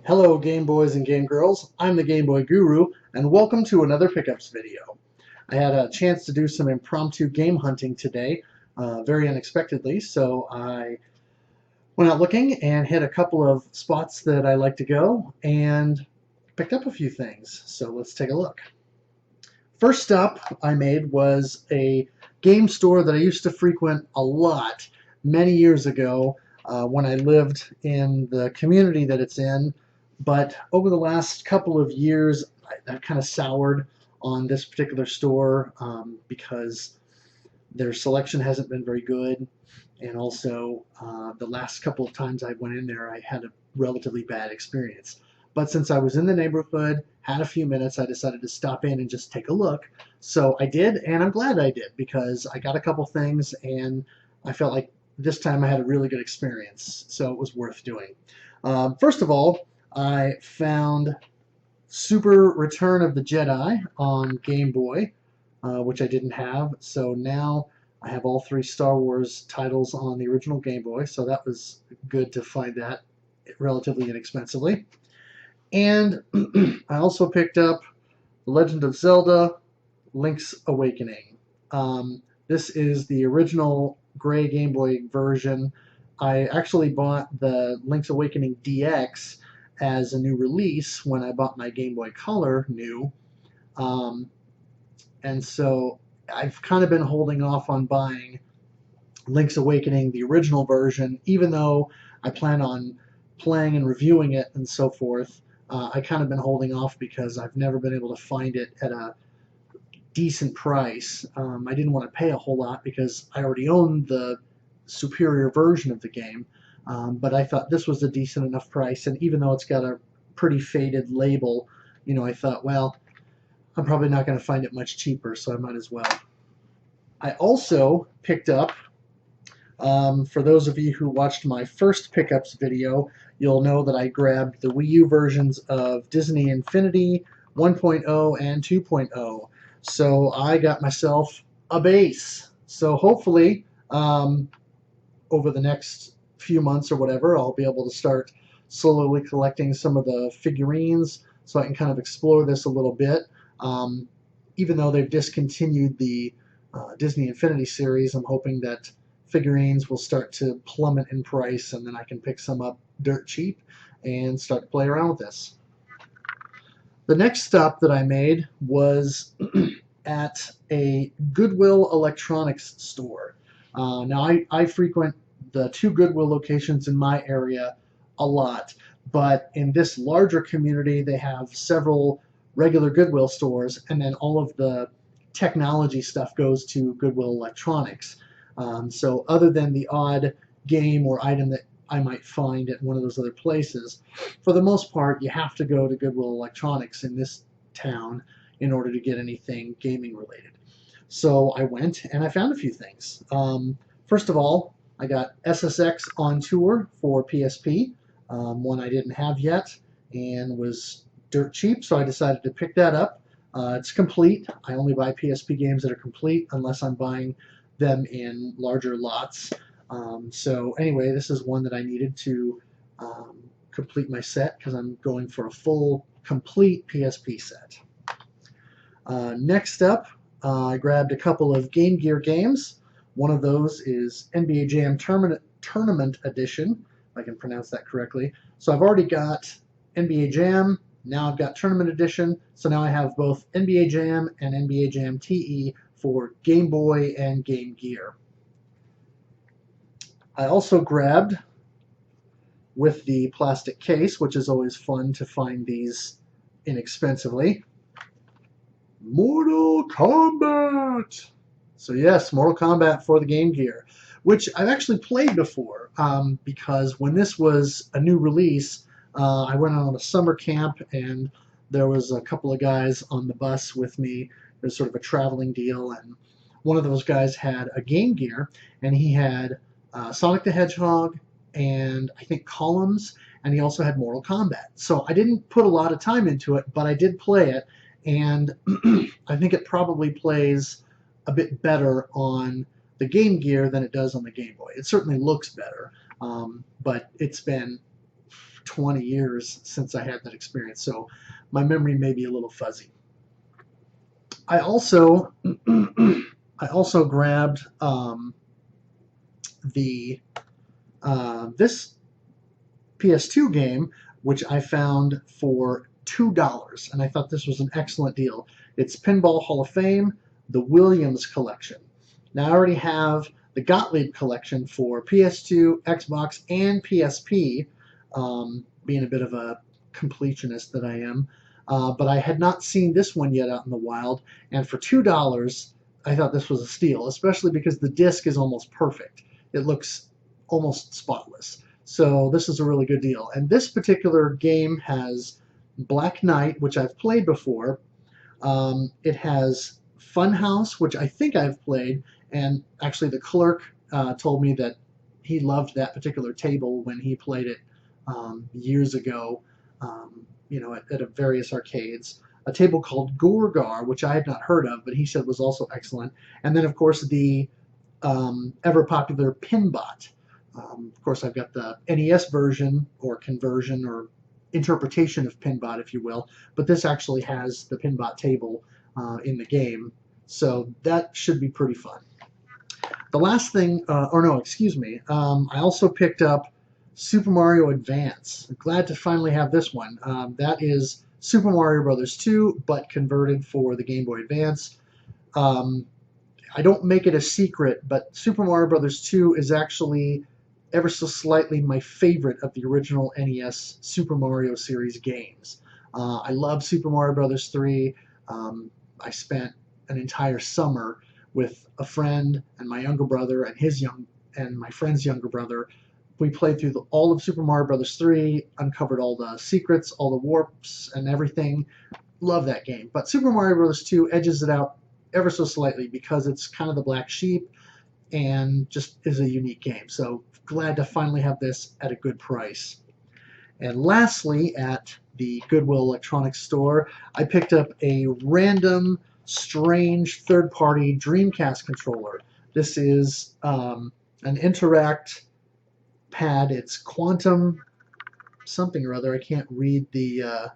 Hello Game Boys and Game Girls, I'm the Game Boy Guru, and welcome to another pickups video. I had a chance to do some impromptu game hunting today, very unexpectedly, so I went out looking and hit a couple of spots that I like to go and picked up a few things, so let's take a look. First stop I made was a game store that I used to frequent a lot many years ago when I lived in the community that it's in. But over the last couple of years, I've kind of soured on this particular store because their selection hasn't been very good. And also, the last couple of times I went in there, I had a relatively bad experience. But since I was in the neighborhood, had a few minutes, I decided to stop in and just take a look. So I did, and I'm glad I did because I got a couple things and I felt like this time I had a really good experience. So it was worth doing. First of all, I found Super Return of the Jedi on Game Boy, which I didn't have. So now I have all three Star Wars titles on the original Game Boy. So that was good to find that relatively inexpensively. And I also picked up The Legend of Zelda Link's Awakening. This is the original gray Game Boy version. I actually bought the Link's Awakening DX as a new release when I bought my Game Boy Color new. And so I've kind of been holding off on buying Link's Awakening, the original version, even though I plan on playing and reviewing it and so forth. I kind of been holding off because I've never been able to find it at a decent price. I didn't want to pay a whole lot because I already owned the superior version of the game. But I thought this was a decent enough price, and even though it's got a pretty faded label, I thought, well, I'm probably not going to find it much cheaper, so I might as well. I also picked up, for those of you who watched my first pickups video, you'll know that I grabbed the Wii U versions of Disney Infinity 1.0 and 2.0. So I got myself a base. So hopefully, over the next few months or whatever, I'll be able to start slowly collecting some of the figurines so I can kind of explore this a little bit. Even though they've discontinued the Disney Infinity series, I'm hoping that figurines will start to plummet in price and then I can pick some up dirt cheap and start to play around with this. The next stop that I made was at a Goodwill electronics store. Now I frequent the two Goodwill locations in my area a lot, but in this larger community they have several regular Goodwill stores, and then all of the technology stuff goes to Goodwill Electronics. So other than the odd game or item that I might find at one of those other places, for the most part you have to go to Goodwill Electronics in this town in order to get anything gaming related. So I went and I found a few things. First of all, I got SSX on tour for PSP, one I didn't have yet and was dirt cheap, so I decided to pick that up. It's complete. I only buy PSP games that are complete unless I'm buying them in larger lots. So anyway, this is one that I needed to complete my set because I'm going for a full, complete PSP set. Next up, I grabbed a couple of Game Gear games. One of those is NBA Jam Tournament Edition, if I can pronounce that correctly. So I've already got NBA Jam, now I've got Tournament Edition, so now I have both NBA Jam and NBA Jam TE for Game Boy and Game Gear. I also grabbed, with the plastic case, which is always fun to find these inexpensively, Mortal Kombat! So yes, Mortal Kombat for the Game Gear, which I've actually played before, because when this was a new release, I went on a summer camp and there was a couple of guys on the bus with me. It was sort of a traveling deal, and one of those guys had a Game Gear, and he had Sonic the Hedgehog and I think Columns, and he also had Mortal Kombat. So I didn't put a lot of time into it, but I did play it, and I think it probably plays a bit better on the Game Gear than it does on the Game Boy. It certainly looks better, but it's been 20 years since I had that experience, so my memory may be a little fuzzy. I also I also grabbed the this PS2 game, which I found for $2, and I thought this was an excellent deal. It's Pinball Hall of Fame, the Williams Collection. Now I already have the Gottlieb Collection for PS2, Xbox, and PSP, being a bit of a completionist that I am. But I had not seen this one yet out in the wild, and for $2, I thought this was a steal, especially because the disc is almost perfect. It looks almost spotless. So this is a really good deal. And this particular game has Black Knight, which I've played before. It has Funhouse, which I think I've played, and actually the clerk told me that he loved that particular table when he played it years ago, at various arcades. A table called Gorgar, which I had not heard of, but he said was also excellent. And then, of course, the ever popular Pinbot. Of course, I've got the NES version, or conversion, or interpretation of Pinbot, if you will, but this actually has the Pinbot table in the game, so that should be pretty fun. The last thing, I also picked up Super Mario Advance. I'm glad to finally have this one. That is Super Mario Bros. 2, but converted for the Game Boy Advance. I don't make it a secret, but Super Mario Bros. 2 is actually ever so slightly my favorite of the original NES Super Mario series games. I love Super Mario Bros. 3. I spent an entire summer with a friend and my younger brother and my friend's younger brother. We played through all of Super Mario Bros. 3, uncovered all the secrets, all the warps, and everything. Love that game. But Super Mario Bros. 2 edges it out ever so slightly because it's kind of the black sheep and just is a unique game. So glad to finally have this at a good price. And lastly, at the Goodwill Electronics store, I picked up a random, strange third-party Dreamcast controller. This is an Interact pad. It's Quantum something or other. I can't read the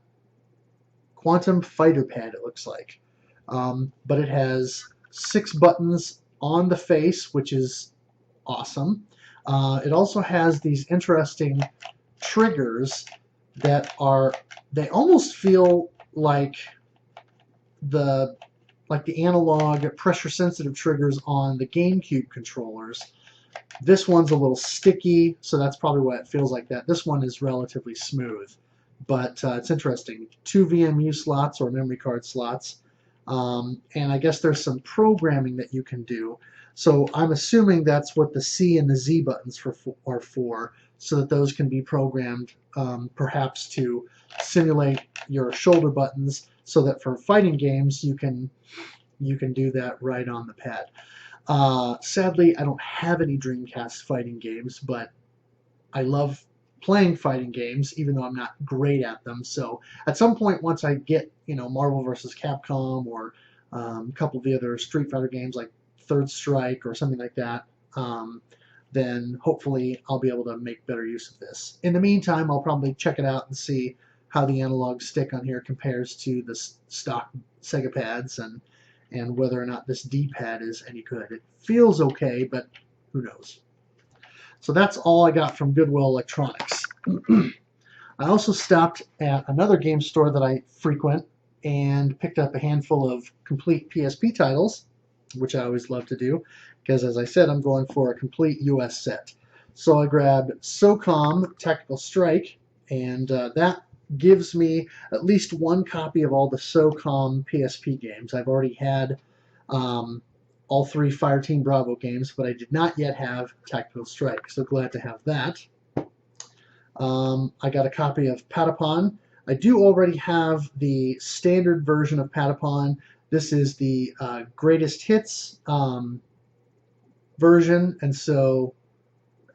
Quantum Fighter pad, it looks like. But it has 6 buttons on the face, which is awesome. It also has these interesting triggers that they almost feel like the analog pressure sensitive triggers on the GameCube controllers. This one's a little sticky, so that's probably why it feels like that. This one is relatively smooth, but it's interesting. 2 VMU slots or memory card slots, and I guess there's some programming that you can do. So I'm assuming that's what the C and the Z buttons are for, so that those can be programmed perhaps to simulate your shoulder buttons, so that for fighting games you can do that right on the pad. Sadly, I don't have any Dreamcast fighting games, but I love playing fighting games, even though I'm not great at them. So at some point, once I get Marvel vs. Capcom or a couple of the other Street Fighter games like Third Strike or something like that, then hopefully I'll be able to make better use of this. In the meantime, I'll probably check it out and see how the analog stick on here compares to the stock Sega pads and whether or not this D-pad is any good. It feels okay, but who knows. So that's all I got from Goodwill Electronics. I also stopped at another game store that I frequent and picked up a handful of complete PSP titles, which I always love to do, because as I said, I'm going for a complete US set. So I grabbed SOCOM Tactical Strike, and that gives me at least one copy of all the SOCOM PSP games. I've already had all 3 Fireteam Bravo games, but I did not yet have Tactical Strike, so glad to have that. I got a copy of Patapon. I do already have the standard version of Patapon. This is the greatest hits version, and so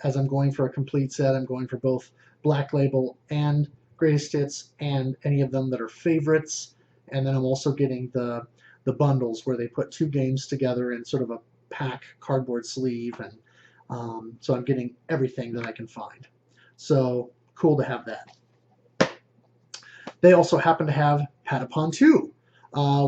as I'm going for a complete set, I'm going for both Black Label and greatest hits and any of them that are favorites. And then I'm also getting the bundles where they put 2 games together in sort of a pack cardboard sleeve, and so I'm getting everything that I can find. So cool to have that. They also happen to have Patapon 2,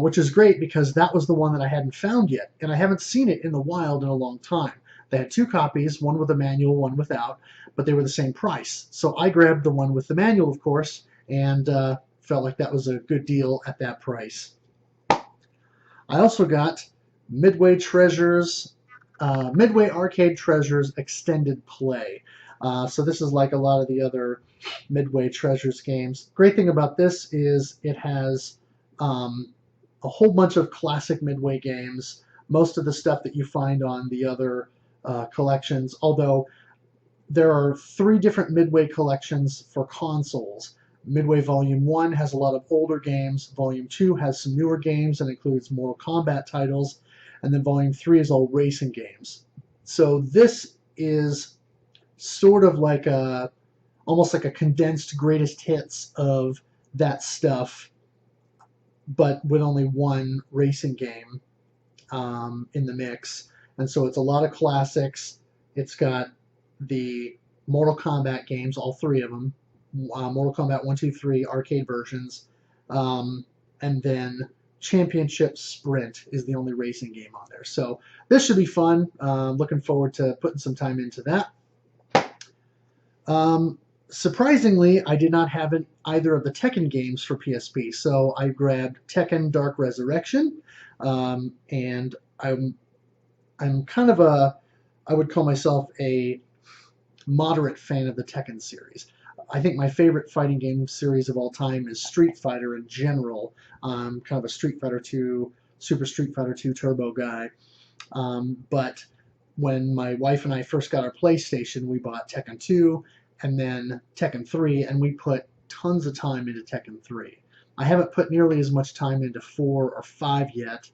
which is great because that was the one that I hadn't found yet, and I haven't seen it in the wild in a long time. They had 2 copies, one with a manual, one without, but they were the same price. So I grabbed the one with the manual, of course, and felt like that was a good deal at that price. I also got Midway Arcade Treasures Extended Play. So this is like a lot of the other Midway Treasures games. Great thing about this is it has a whole bunch of classic Midway games, most of the stuff that you find on the other collections, although there are 3 different Midway collections for consoles. Midway Volume 1 has a lot of older games, Volume 2 has some newer games and includes Mortal Kombat titles, and then Volume 3 is all racing games. So this is sort of like almost like a condensed greatest hits of that stuff, but with only one racing game in the mix. And so it's a lot of classics. It's got the Mortal Kombat games, all 3 of them, Mortal Kombat 1, 2, 3 arcade versions, and then Championship Sprint is the only racing game on there. So this should be fun. Looking forward to putting some time into that. Surprisingly, I did not have either of the Tekken games for PSP, so I grabbed Tekken Dark Resurrection, and I'm kind of I would call myself a moderate fan of the Tekken series. I think my favorite fighting game series of all time is Street Fighter in general. I'm kind of a Street Fighter 2, Super Street Fighter 2 Turbo guy. But when my wife and I first got our PlayStation, we bought Tekken 2 and then Tekken 3, and we put tons of time into Tekken 3. I haven't put nearly as much time into 4 or 5 yet,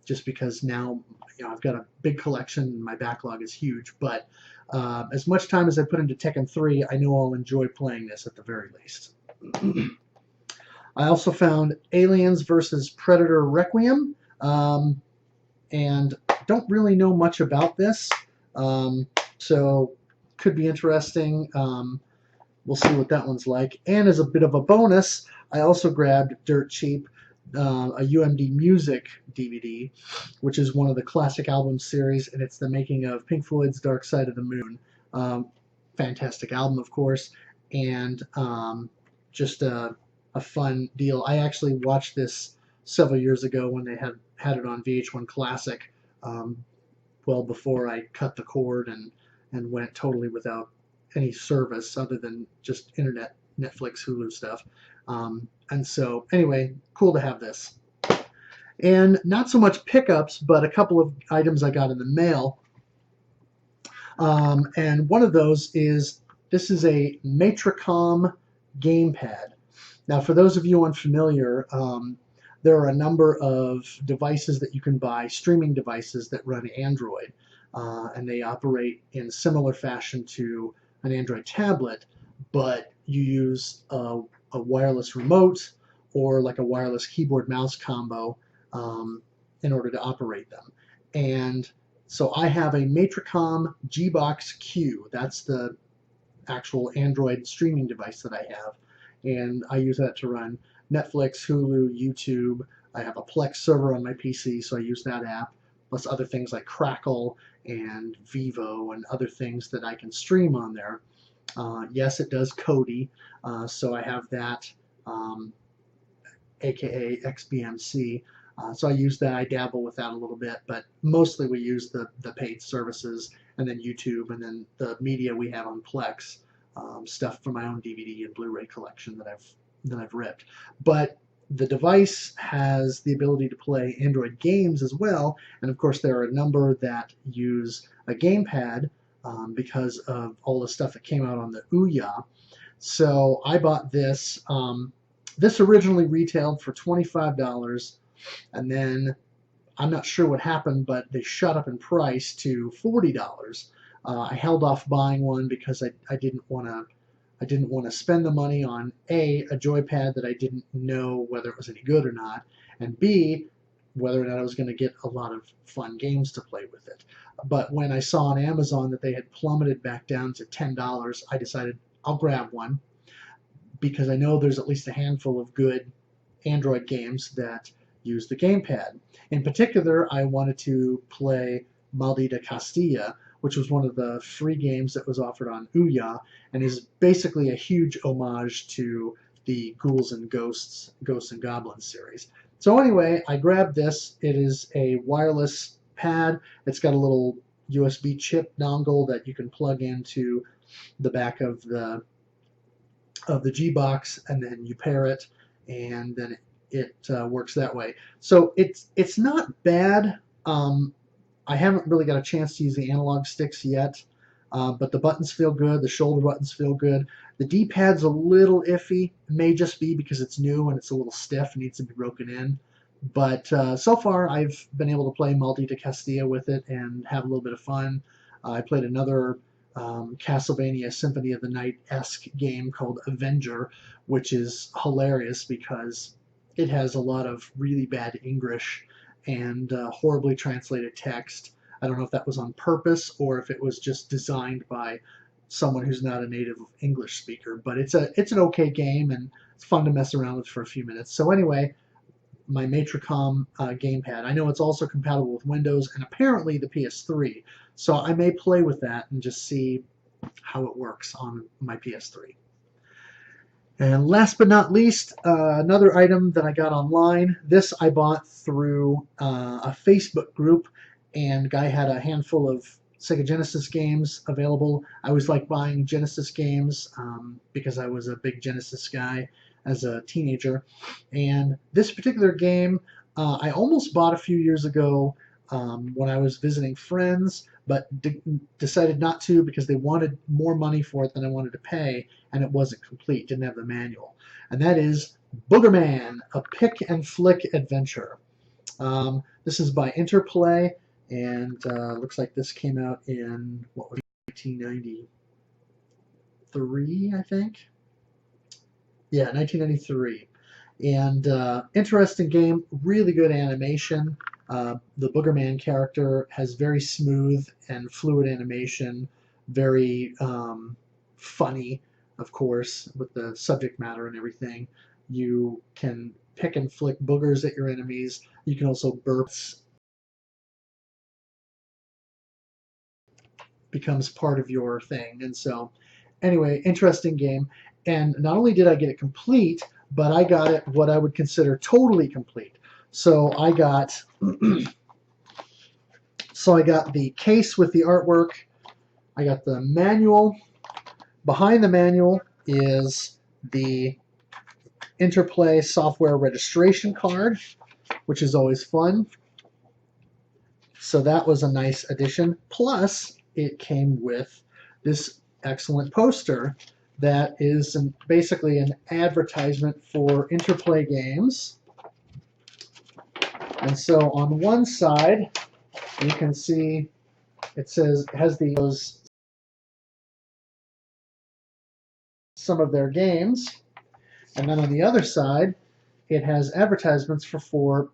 just because now I've got a big collection and my backlog is huge. But as much time as I put into Tekken 3, I know I'll enjoy playing this at the very least. I also found Aliens vs. Predator Requiem, and don't really know much about this, so could be interesting. We'll see what that one's like. And as a bit of a bonus, I also grabbed Dirt Cheap, a UMD Music DVD, which is one of the classic album series, and it's the making of Pink Floyd's Dark Side of the Moon. Fantastic album, of course, and just a fun deal. I actually watched this several years ago when they had it on VH1 Classic, well before I cut the cord and went totally without any service other than just internet, Netflix, Hulu stuff. And so, anyway, cool to have this. And not so much pickups, but a couple of items I got in the mail. And one of those is, this is a Maitre gamepad. Now, for those of you unfamiliar, there are a number of devices that you can buy, streaming devices that run Android, and they operate in similar fashion to an Android tablet, but you use a wireless remote or like a wireless keyboard mouse combo in order to operate them. And so I have a Maitre G-Box Q. That's the actual Android streaming device that I have, and I use that to run Netflix, Hulu, YouTube. I have a Plex server on my PC, so I use that app, plus other things like Crackle and Vivo and other things that I can stream on there. Yes, it does Kodi, so I have that, aka XBMC. So I use that, I dabble with that a little bit, but mostly we use the paid services, and then YouTube, and then the media we have on Plex, stuff for my own DVD and Blu-ray collection that I've ripped. But the device has the ability to play Android games as well, and of course there are a number that use a gamepad because of all the stuff that came out on the Ouya. So I bought this. This originally retailed for $25, and then I'm not sure what happened, but they shot up in price to $40. I held off buying one because I didn't want to spend the money on a joypad that I didn't know whether it was any good or not, and B, whether or not I was going to get a lot of fun games to play with it. But when I saw on Amazon that they had plummeted back down to $10, I decided I'll grab one. because I know there's at least a handful of good Android games that use the gamepad. In particular, I wanted to play Maldita Castilla, which was one of the free games that was offered on Ouya, and is basically a huge homage to the Ghouls and Ghosts, Ghosts and Goblins series. So anyway, I grabbed this. It is a wireless pad. It's got a little USB chip dongle that you can plug into the back of the G-Box, and then you pair it, and then it works that way. So it's not bad. I haven't really got a chance to use the analog sticks yet, but the buttons feel good. The shoulder buttons feel good. The D-pad's a little iffy. It may just be because it's new and it's a little stiff and needs to be broken in. But so far, I've been able to play Maldita Castilla with it and have a little bit of fun. I played another Castlevania Symphony of the Night-esque game called Avenger, which is hilarious because it has a lot of really bad English and horribly translated text. I don't know if that was on purpose or if it was just designed by someone who's not a native English speaker. But it's an okay game, and it's fun to mess around with for a few minutes. So anyway, my Maitre gamepad. I know it's also compatible with Windows and apparently the PS3. So I may play with that and just see how it works on my PS3. And last but not least, another item that I got online. This I bought through a Facebook group, and the guy had a handful of Sega Genesis games available. I always like buying Genesis games because I was a big Genesis guy as a teenager. And this particular game I almost bought a few years ago when I was visiting friends, but decided not to because they wanted more money for it than I wanted to pay, and it wasn't complete, didn't have the manual. And that is Boogerman, a pick and flick adventure. This is by Interplay, and looks like this came out in, what was it, 1993, I think? Yeah, 1993. And interesting game, really good animation. The Boogerman character has very smooth and fluid animation, very funny, of course, with the subject matter and everything. You can pick and flick boogers at your enemies. You can also burp. Becomes part of your thing. And so, anyway, interesting game. And not only did I get it complete, but I got it what I would consider totally complete. So I got the case with the artwork. I got the manual. Behind the manual is the Interplay software registration card, which is always fun. So that was a nice addition. Plus, it came with this excellent poster that is basically an advertisement for Interplay games. And so on one side, you can see it says it has some of their games, and then on the other side, it has advertisements for 4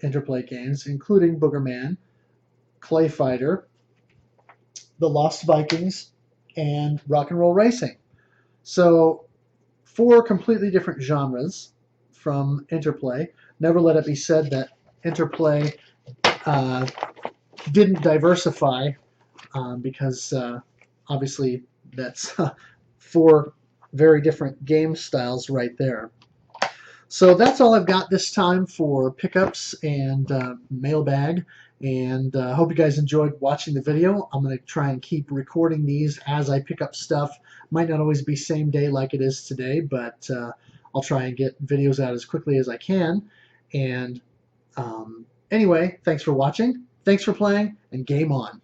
Interplay games, including Boogerman, Clay Fighter, The Lost Vikings, and Rock and Roll Racing. So 4 completely different genres from Interplay. Never let it be said that Interplay didn't diversify because obviously that's 4 very different game styles right there. So that's all I've got this time for pickups and mailbag. And I hope you guys enjoyed watching the video. I'm going to try and keep recording these as I pick up stuff. Might not always be same day like it is today, but I'll try and get videos out as quickly as I can. And anyway, thanks for watching, thanks for playing, and game on.